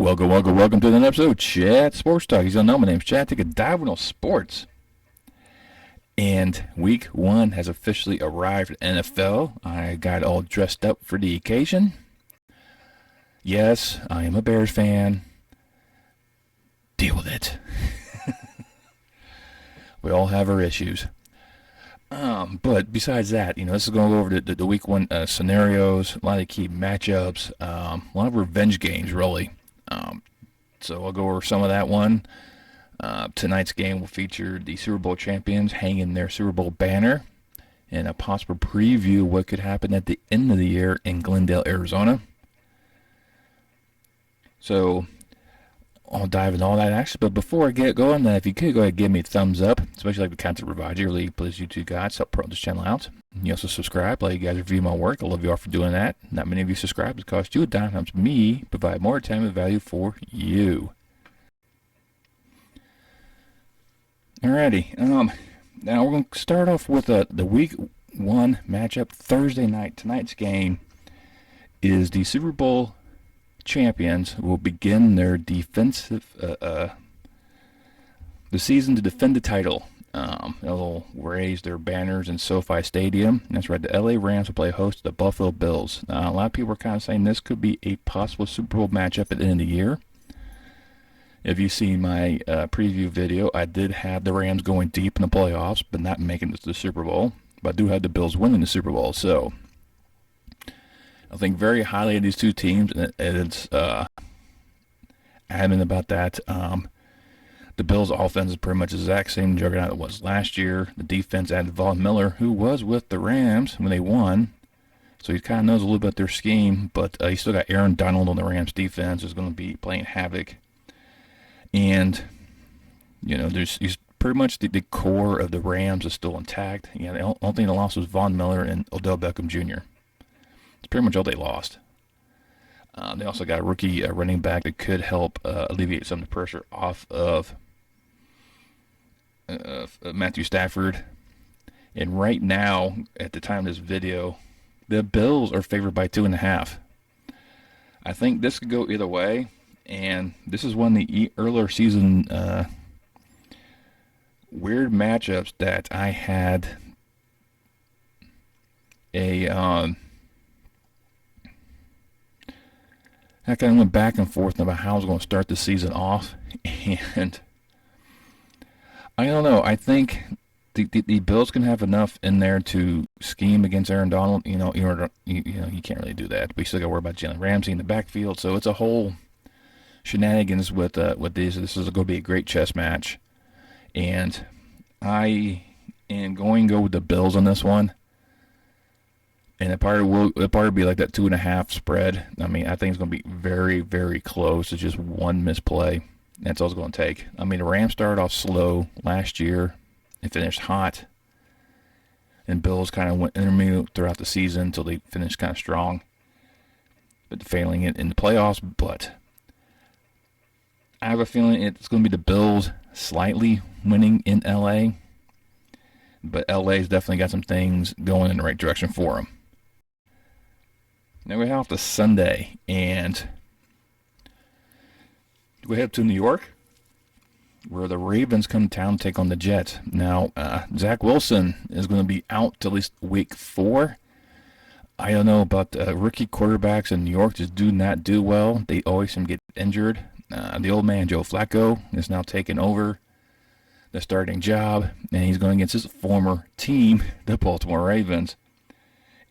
Welcome to another episode of Chat Sports Talk. You don't know, my name's Chad. Take a dive into sports. And week one has officially arrived at NFL. I got all dressed up for the occasion. Yes, I am a Bears fan. Deal with it. We all have our issues. But besides that, this is going to go over the week one scenarios, a lot of key matchups, a lot of revenge games, really. So I'll go over some of that one. Tonight's game will feature the Super Bowl champions hanging their Super Bowl banner and a possible preview of what could happen at the end of the year in Glendale, Arizona. So I'll dive into all that action. But before I get going, if you could go ahead and give me a thumbs up, especially like the content provided, you really please you two guys help promote this channel out. You also subscribe, let you guys review my work. I love you all for doing that. Not many of you subscribe. It costs you a dime. Helps me provide more time and value for you. Alrighty. Now we're going to start off with the week one matchup Thursday night. Tonight's game is the Super Bowl champions will begin their defensive the season to defend the title. They'll raise their banners in SoFi Stadium. That's right. The LA Rams will play host to the Buffalo Bills. A lot of people are kind of saying this could be a possible Super Bowl matchup at the end of the year. If you've seen my preview video, I did have the Rams going deep in the playoffs, but not making it to the Super Bowl. But I do have the Bills winning the Super Bowl. So I think very highly of these two teams, and it's adamant about that. The Bills' offense is pretty much the exact same juggernaut it was last year. The defense added Von Miller, who was with the Rams when they won, so he kind of knows a little bit their scheme. But you still got Aaron Donald on the Rams' defense, who's going to be playing havoc. And he's pretty much the core of the Rams is still intact. The only thing they lost was Von Miller and Odell Beckham Jr. It's pretty much all they lost. They also got a rookie running back that could help alleviate some of the pressure off of Matthew Stafford. And right now, at the time of this video, the Bills are favored by 2.5. I think this could go either way. And this is one of the earlier season weird matchups that I had I kind of went back and forth about how I was going to start the season off, and I don't know. I think the Bills can have enough in there to scheme against Aaron Donald. You can't really do that. But you still got to worry about Jalen Ramsey in the backfield. So it's a whole shenanigans with these. This is going to be a great chess match, and I am going to go with the Bills on this one. And it'll probably be like that 2.5 spread. I mean, I think it's going to be very, very close. It's just one misplay. That's all it's going to take. I mean, the Rams started off slow last year and finished hot. And Bills kind of went intermediate throughout the season until they finished kind of strong. But failing it in the playoffs. But I have a feeling it's going to be the Bills slightly winning in LA. But LA's definitely got some things going in the right direction for them. Now we have to Sunday, and we head to New York, where the Ravens come to town to take on the Jets. Now, Zach Wilson is going to be out till at least week 4. I don't know about rookie quarterbacks in New York. Just do not do well. They always seem to get injured. The old man, Joe Flacco, is now taking over the starting job, and he's going against his former team, the Baltimore Ravens.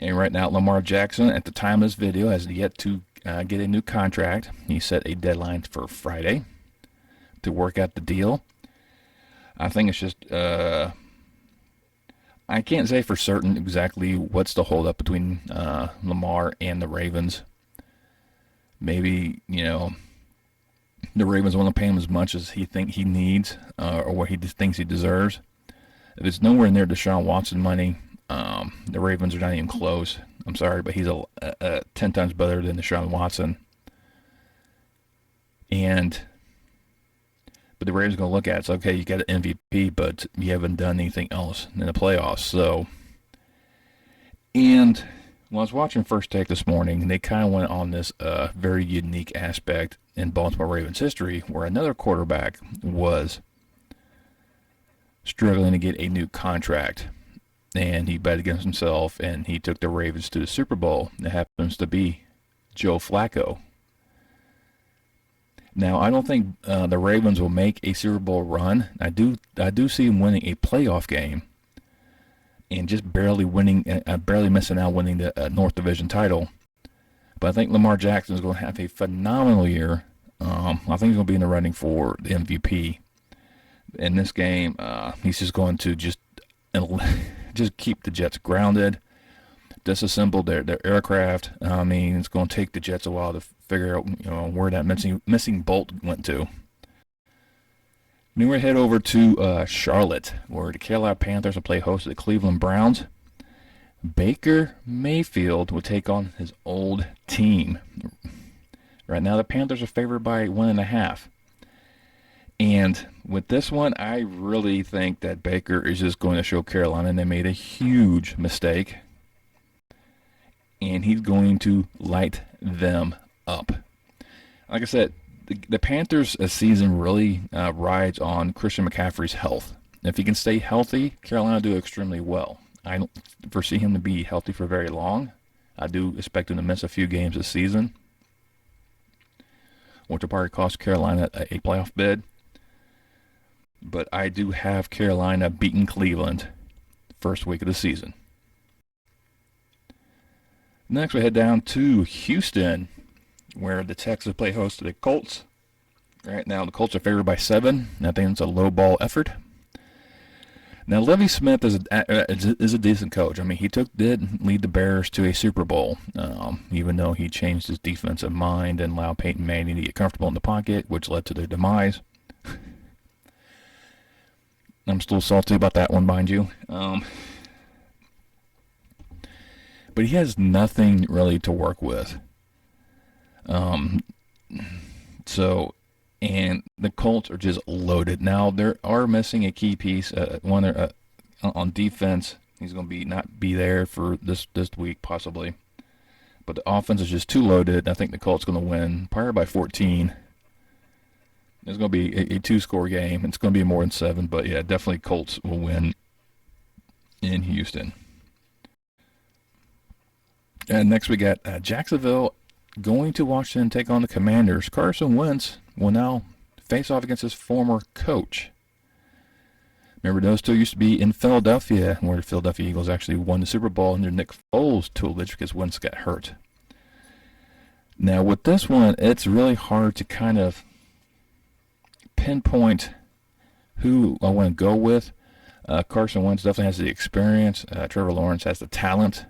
And right now, Lamar Jackson, at the time of this video, has yet to get a new contract. He set a deadline for Friday to work out the deal. I think it's just, I can't say for certain exactly what's the holdup between Lamar and the Ravens. Maybe, the Ravens want to pay him as much as he thinks he needs or what he thinks he deserves. If it's nowhere near Deshaun Watson money, the Ravens are not even close. I'm sorry, but he's 10 times better than Deshaun Watson. But the Ravens are going to look at it. It's okay, you got an MVP, but you haven't done anything else in the playoffs. So, and Well, I was watching First Take this morning, and they kind of went on this very unique aspect in Baltimore Ravens history where another quarterback was struggling to get a new contract. And he bet against himself, and he took the Ravens to the Super Bowl. It happens to be Joe Flacco. Now, I don't think the Ravens will make a Super Bowl run. I do see him winning a playoff game, and just barely winning, barely missing out winning the North Division title. But I think Lamar Jackson is going to have a phenomenal year. I think he's going to be in the running for the MVP in this game. He's just going to just keep the Jets grounded, disassemble their aircraft. I mean, it's going to take the Jets a while to figure out where that missing bolt went to. Then we head over to Charlotte, where the Carolina Panthers will play host to the Cleveland Browns. Baker Mayfield will take on his old team. Right now, the Panthers are favored by 1.5. And with this one, I really think that Baker is just going to show Carolina they made a huge mistake. And he's going to light them up. Like I said, the Panthers' season really rides on Christian McCaffrey's health. If he can stay healthy, Carolina will do extremely well. I don't foresee him to be healthy for very long. I do expect him to miss a few games this season, which will probably cost Carolina a playoff bid. But I do have Carolina beating Cleveland first week of the season. Next, we head down to Houston, where the Texans play host to the Colts. Right now, the Colts are favored by 7. I think it's a low ball effort. Now, Lovie Smith is a decent coach. I mean, he did lead the Bears to a Super Bowl, even though he changed his defensive mind and allowed Peyton Manning to get comfortable in the pocket, which led to their demise. I'm still salty about that one, mind you. But he has nothing really to work with. And the Colts are just loaded. Now, they are missing a key piece. On defense, he's going to not be there for this week, possibly. But the offense is just too loaded. I think the Colts are going to win, probably by 14. It's going to be a 2-score game. It's going to be more than 7. But, yeah, definitely Colts will win in Houston. And next we got Jacksonville going to Washington to take on the Commanders. Carson Wentz will now face off against his former coach. Remember, those two used to be in Philadelphia, where the Philadelphia Eagles actually won the Super Bowl under Nick Foles' tutelage because Wentz got hurt. Now, with this one, it's really hard to kind of pinpoint who I want to go with. Carson Wentz definitely has the experience. Trevor Lawrence has the talent.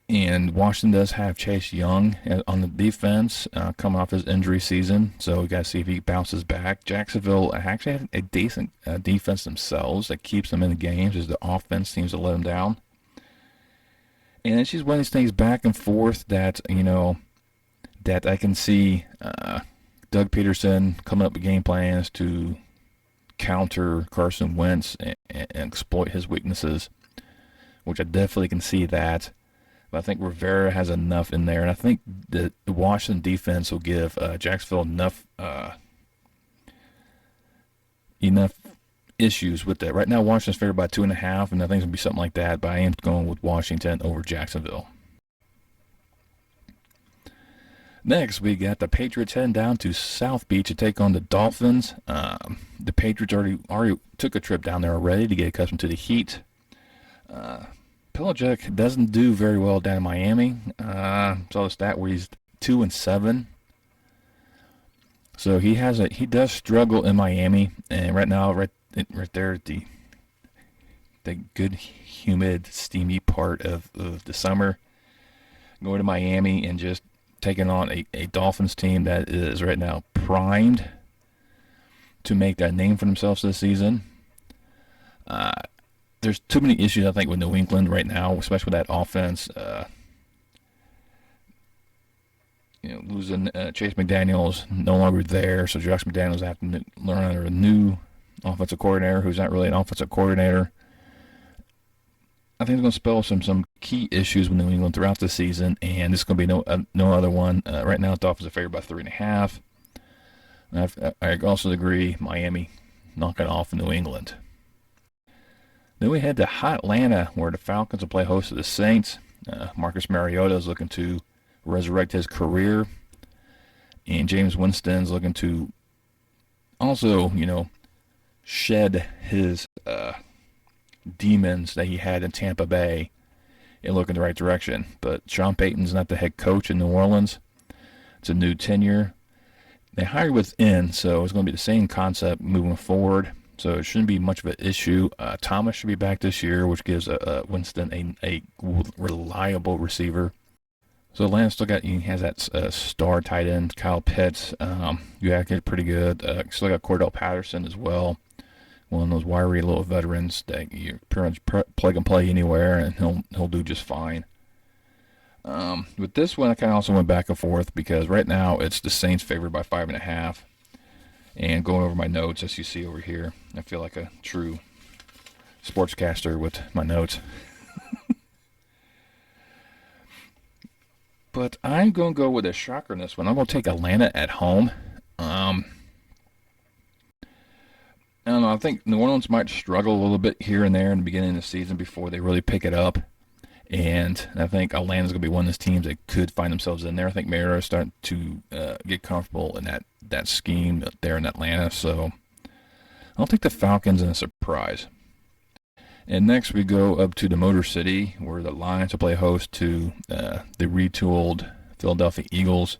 And Washington does have Chase Young on the defense coming off his injury season, so we got to see if he bounces back. Jacksonville actually have a decent defense themselves that keeps them in the games as the offense seems to let them down. And it's just one of these things back and forth that, that I can see Doug Peterson coming up with game plans to counter Carson Wentz and exploit his weaknesses, which I definitely can see that. I think Rivera has enough in there, and I think the Washington defense will give Jacksonville enough issues with that. Right now, Washington's favored by 2.5, and I think it's going to be something like that, but I am going with Washington over Jacksonville. Next, we got the Patriots heading down to South Beach to take on the Dolphins. The Patriots already took a trip down there already to get accustomed to the heat. Belichick doesn't do very well down in Miami. Saw the stat where he's 2-7. So he does struggle in Miami, and right now, right there at the good, humid, steamy part of the summer, going to Miami and just taking on a Dolphins team that is right now primed to make that name for themselves this season. There's too many issues, I think, with New England right now, especially with that offense. Losing Chase McDaniels no longer there, so Josh McDaniels have to learn under a new offensive coordinator who's not really an offensive coordinator. I think it's going to spell some key issues with New England throughout the season, and this is going to be no other one. Right now, the Dolphins are favored by 3.5. I also agree, Miami knocking off New England. Then we head to hot Atlanta, where the Falcons will play host to the Saints. Marcus Mariota is looking to resurrect his career, and James Winston's looking to also, shed his demons that he had in Tampa Bay and look in the right direction. But Sean Payton's not the head coach in New Orleans. It's a new tenure. They hired within, so it's going to be the same concept moving forward. So it shouldn't be much of an issue. Thomas should be back this year, which gives Winston a reliable receiver. So Atlanta he has that star tight end, Kyle Pitts. You have to get pretty good. Still got Cordell Patterson as well. One of those wiry little veterans that you pretty much plug and play anywhere, and he'll do just fine. With this one, I kind of also went back and forth because right now it's the Saints favored by 5.5. And going over my notes, as you see over here, I feel like a true sportscaster with my notes. But I'm going to go with a shocker in this one. I'm going to take Atlanta at home. I don't know. I think New Orleans might struggle a little bit here and there in the beginning of the season before they really pick it up. And I think Atlanta's going to be one of those teams that could find themselves in there. I think Mariota is starting to get comfortable in that scheme there in Atlanta. So I'll take the Falcons in a surprise. And next we go up to the Motor City, where the Lions will play host to the retooled Philadelphia Eagles.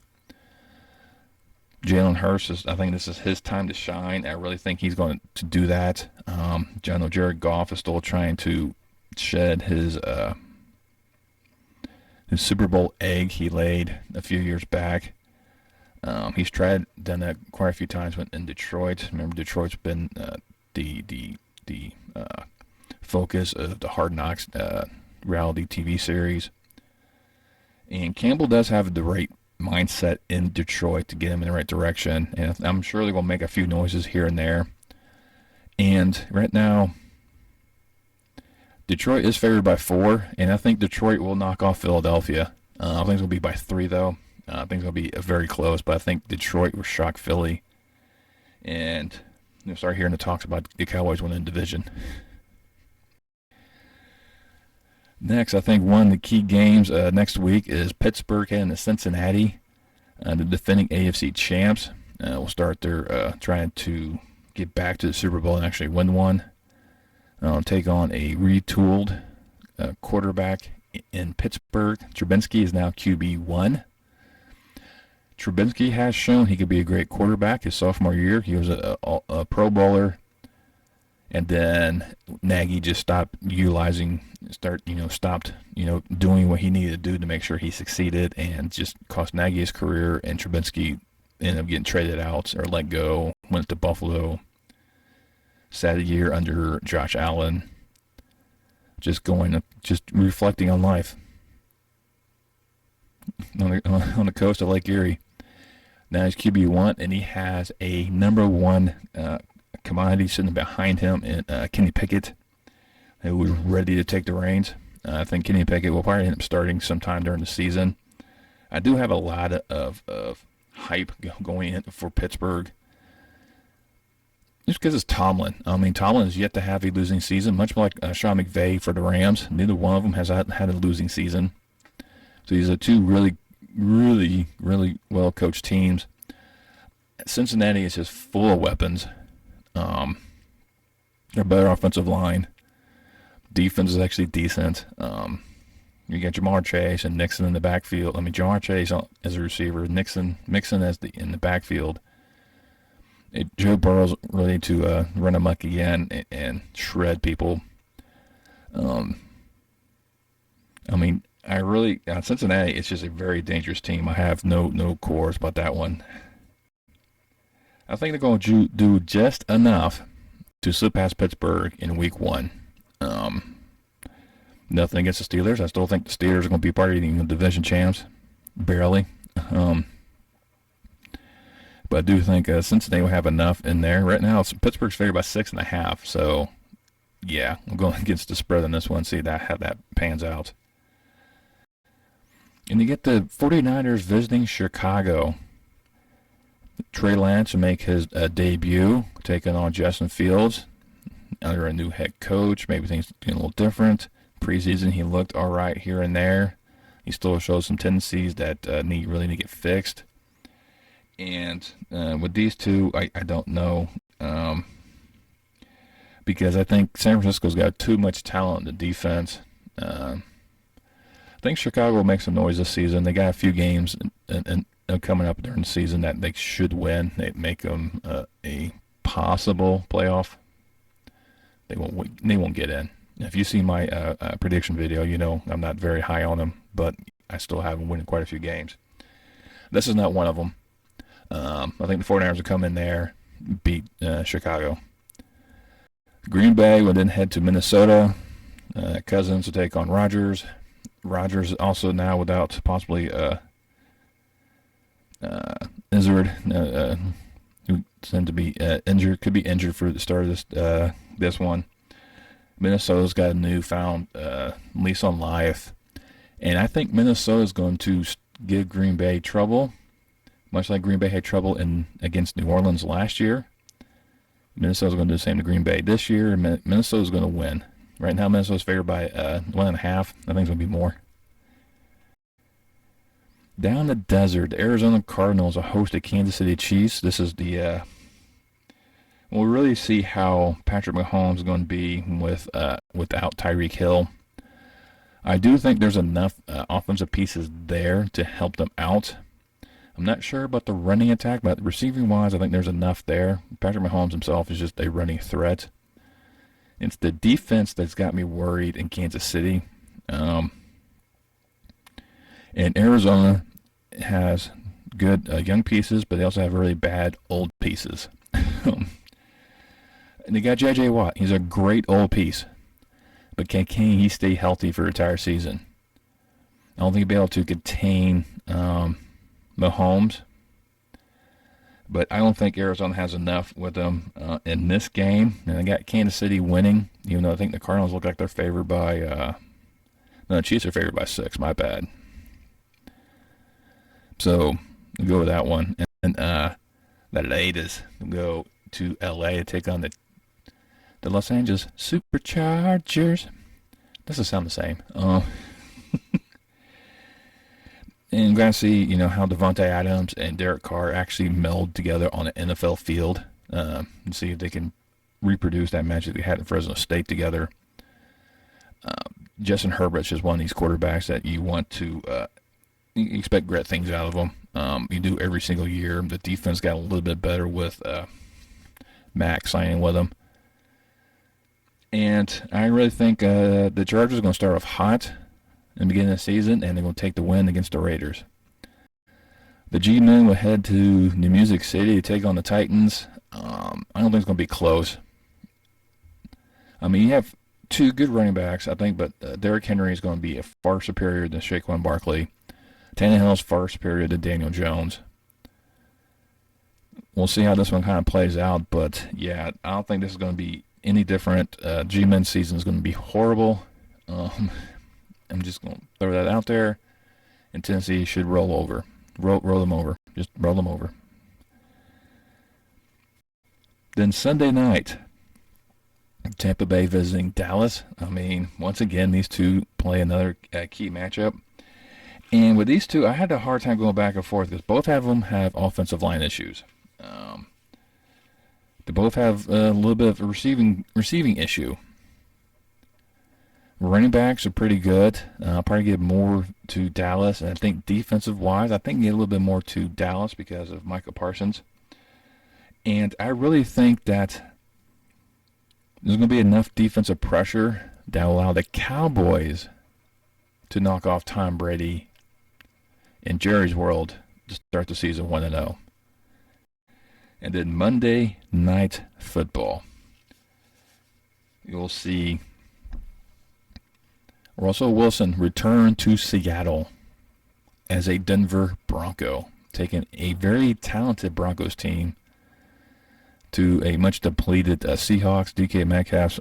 Jalen Hurts, I think this is his time to shine. I really think he's going to do that. I know Jared Goff is still trying to shed his Super Bowl egg he laid a few years back. He's done that quite a few times in Detroit. Remember, Detroit's been the focus of the Hard Knocks reality TV series. And Campbell does have the right mindset in Detroit to get him in the right direction. And I'm sure they're going to make a few noises here and there. And right now, Detroit is favored by 4, and I think Detroit will knock off Philadelphia. I think it's going to be by 3, though. I think it's going to be very close, but I think Detroit will shock Philly. And you'll start hearing the talks about the Cowboys winning the division. Next, I think one of the key games next week is Pittsburgh heading to Cincinnati, the defending AFC champs. Will start their trying to get back to the Super Bowl and actually win one. Take on a retooled quarterback in Pittsburgh. Trubisky is now QB1. Trubisky has shown he could be a great quarterback. His sophomore year, he was a Pro Bowler. And then Nagy just stopped doing what he needed to do to make sure he succeeded, and just cost Nagy his career. And Trubisky ended up getting traded out or let go, went to Buffalo. Sad year under Josh Allen. Just reflecting on life on the coast of Lake Erie. Now he's QB1, and he has a number 1 commodity sitting behind him in Kenny Pickett, who was ready to take the reins. I think Kenny Pickett will probably end up starting sometime during the season. I do have a lot of hype going in for Pittsburgh, just because it's Tomlin. I mean, Tomlin has yet to have a losing season, much like Sean McVay for the Rams. Neither one of them has had a losing season. So these are two really, really, really well-coached teams. Cincinnati is just full of weapons. They're better offensive line. Defense is actually decent. You got Jamar Chase and Nixon in the backfield. I mean, Jamar Chase as a receiver, Mixon as in the backfield. Joe Burrow's ready to run amok again and shred people. I mean, Cincinnati, it's just a very dangerous team. I have no quarrels about that one. I think they're going to do just enough to slip past Pittsburgh in Week 1. Nothing against the Steelers. I still think the Steelers are going to be part of the division champs, barely. But I do think Cincinnati will have enough in there. Right now, Pittsburgh's favored by 6.5, so yeah, I'm going against the spread on this one, see that how that pans out. And you get the 49ers visiting Chicago. Trey Lance will make his debut, taking on Justin Fields under a new head coach. Maybe things getting a little different. Preseason, he looked all right here and there. He still shows some tendencies that really need to get fixed. And with these two, I don't know. Because I think San Francisco's got too much talent in the defense. I think Chicago will make some noise this season. They got a few games and coming up during the season that they should win. They make them a possible playoff. They won't get in. If you see my prediction video, you know I'm not very high on them, but I still have them winning quite a few games. This is not one of them. I think the 49ers will come in there, beat Chicago. Green Bay will then head to Minnesota. Cousins will take on Rodgers. Rodgers also now without possibly Izzard, who seemed to be injured, could be injured for the start of this one. Minnesota's got a newfound lease on life, and I think Minnesota's going to give Green Bay trouble, much like Green Bay had trouble against New Orleans last year. Minnesota's going to do the same to Green Bay this year. Minnesota's going to win. Right now, Minnesota's favored by 1.5. I think it's going to be more. Down the desert, the Arizona Cardinals will host the Kansas City Chiefs. This is the we'll really see how Patrick Mahomes is going to be without Tyreek Hill. I do think there's enough offensive pieces there to help them out. I'm not sure about the running attack, but receiving-wise, I think there's enough there. Patrick Mahomes himself is just a running threat. It's the defense that's got me worried in Kansas City. And Arizona has good young pieces, but they also have really bad old pieces. And they got J.J. Watt. He's a great old piece. But can he stay healthy for the entire season? I don't think he'll be able to contain Mahomes. But I don't think Arizona has enough with them in this game. And they got Kansas City winning, even though I think the Cardinals look like they're favored by... no, the Chiefs are favored by 6. My bad. So, we'll go with that one. And the Raiders will go to L.A. to take on the Los Angeles Superchargers. Doesn't sound the same. And we're going to see, how Devontae Adams and Derek Carr actually meld together on an NFL field. And see if they can reproduce that magic they had in Fresno State together. Justin Herbert's just one of these quarterbacks that you want to you expect great things out of them. You do every single year. The defense got a little bit better with Mac signing with them. And I really think the Chargers are going to start off hot in the beginning of the season, and they're going to take the win against the Raiders. The G-Men will head to New Music City to take on the Titans. I don't think it's going to be close. I mean, you have two good running backs, I think, but Derrick Henry is going to be a far superior than Saquon Barkley. Tannehill is far superior to Daniel Jones. We'll see how this one kind of plays out, but yeah, I don't think this is going to be any different. G-Men season is going to be horrible. I'm just going to throw that out there. And Tennessee should roll over. Roll them over. Just roll them over. Then Sunday night, Tampa Bay visiting Dallas. I mean, once again, these two play another key matchup. And with these two, I had a hard time going back and forth because both of them have offensive line issues. They both have a little bit of a receiving issue. Running backs are pretty good. I'll probably give more to Dallas. And I think defensive-wise, I think you get a little bit more to Dallas because of Micah Parsons. And I really think that there's going to be enough defensive pressure that will allow the Cowboys to knock off Tom Brady in Jerry's world to start the season 1-0. And then Monday Night Football. You'll see Russell Wilson return to Seattle as a Denver Bronco, taking a very talented Broncos team to a much depleted Seahawks. DK Metcalf's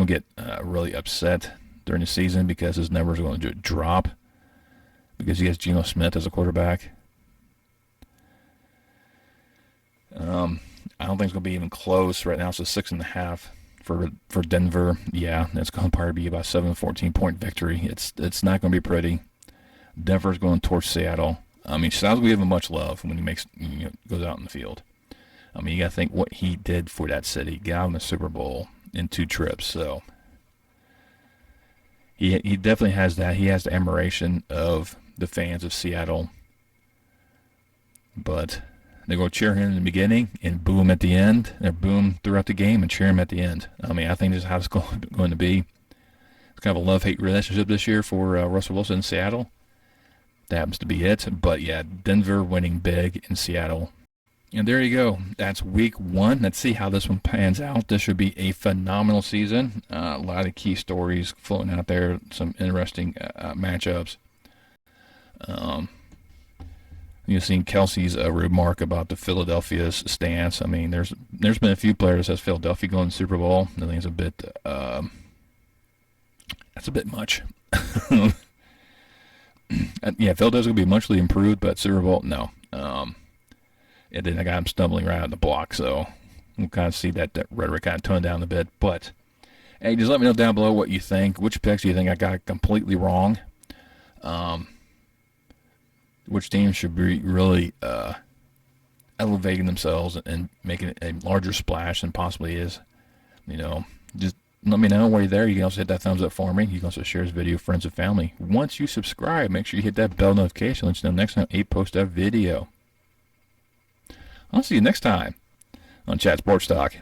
going to get really upset during the season because his numbers are going to drop because he has Geno Smith as a quarterback. I don't think it's going to be even close right now. It's a 6.5 for Denver. Yeah, it's going to probably be about 7-14 point victory. It's not going to be pretty. Denver's going towards Seattle. I mean, Seattle's going to give him much love when he goes out in the field. I mean, you got to think what he did for that city. Got him a Super Bowl in 2 trips. So he definitely has that. He has the admiration of the fans of Seattle. But they go cheer him in the beginning and boo him at the end. Or boo him throughout the game and cheer him at the end. I mean, I think this is how it's going to be. It's kind of a love-hate relationship this year for Russell Wilson in Seattle. That happens to be it. But, yeah, Denver winning big in Seattle. And there you go. That's week 1. Let's see how this one pans out. This should be a phenomenal season. A lot of key stories floating out there. Some interesting matchups. You've seen Kelsey's remark about the Philadelphia's stance. I mean, there's been a few players that says Philadelphia going to the Super Bowl. I think it's a bit that's a bit much. Yeah, Philadelphia's going to be muchly improved, but Super Bowl, no. And then I got him stumbling right out the block, so we'll kind of see that rhetoric kind of tone down a bit. But, hey, just let me know down below what you think. Which picks do you think I got completely wrong? Which teams should be really elevating themselves and making a larger splash than possibly is? Just let me know while you're there. You can also hit that thumbs up for me. You can also share this video with friends and family. Once you subscribe, make sure you hit that bell notification. Let you know next time I post that video. I'll see you next time on Chat Sports Talk.